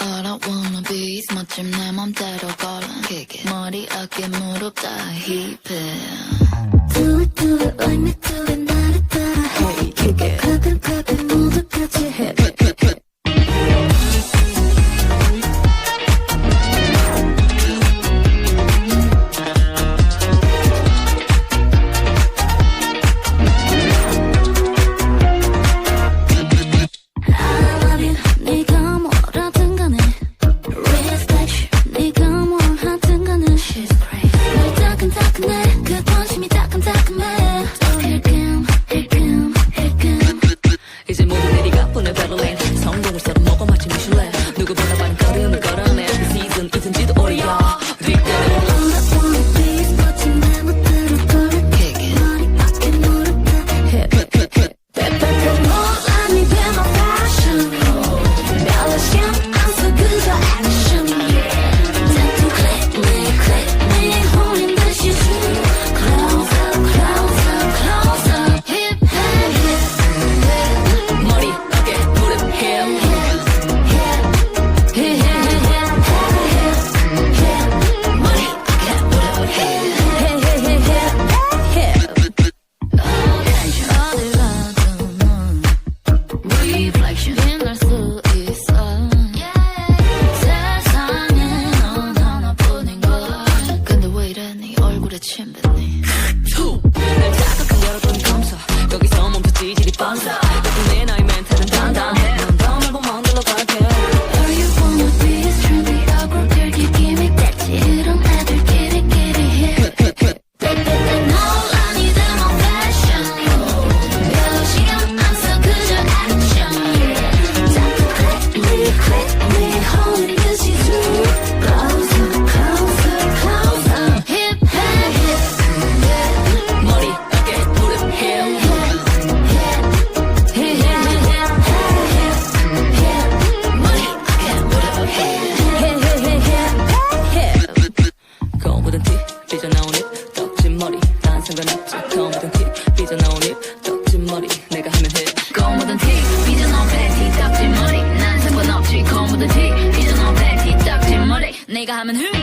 All I wanna be is 멋짐 내 맘대로 걸어 머리 어깨 무릎 다 힙해 Do it like me do it 나를 따라 Hey kick it 가끔 모두 같이 해 이제 모두 내리가 보내 베를린 성공을 서로 먹어 마치 미슐랭 누구보다 빠른 걸음을 걸어내 시즌이든지도 오리야 날 자극한 여러 번 감사 여기서 멈춰 찌질이 뻔사 덕분에 나의 멘탈은 단단해 넌 더 말고 만들러 갈게 All you wanna be is trendy 어그로 끌기 기믹 됐지 이런 애들끼리 해 넌 아니든 뭐 패션 별로 신경 안 써 그저 액션 자꾸 click me holding cause you too closer hip 머리 어깨 무릎 힐 거울 묻은 티 삐져나온 입 떡진 머리 난 상관없지 거울 묻은 티 삐져나온 입 떡진 머리 내가 하면 해 거울 묻은 티 삐져나온 팬티 떡진 머리 난 상관없지 거울 묻은 티 삐져나온 팬티 떡진 머리 내가 하면 흠